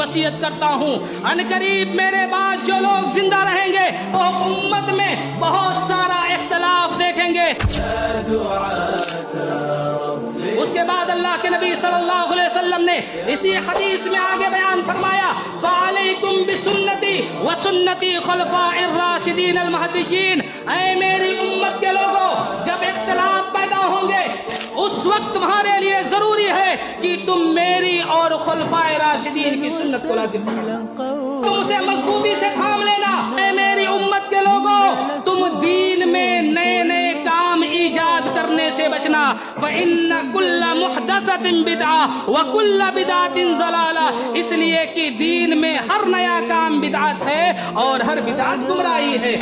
وصیت کرتا ہوں ان قریب میرے بعد جو لوگ زندہ رہیں گے وہ امت میں بہت سارا اختلاف دیکھیں گے. اس کے بعد اللہ کے نبی صلی اللہ علیہ وسلم نے اسی حدیث میں آگے بیان فرمایا فعلیکم بسنتی وسنتی خلفاء الراشدین المہدیین. اے میری امت کے لوگوں جب اختلاف پیدا ہوں گے اس وقت تمہارے لیے ضروری ہے کہ تم میری اور خلفاء راشدین کی سنت کو لازم پکڑنا, تم اسے مضبوطی سے تھام لینا. اے میری امت کے لوگوں تم دین میں نئے نئے کام ایجاد کرنے سے بچنا. فإن كل محدثة بدعة وكل بدعة ضلالة. اس لیے کہ دین میں ہر نیا کام بدعت ہے اور ہر بدعت گمراہی ہے.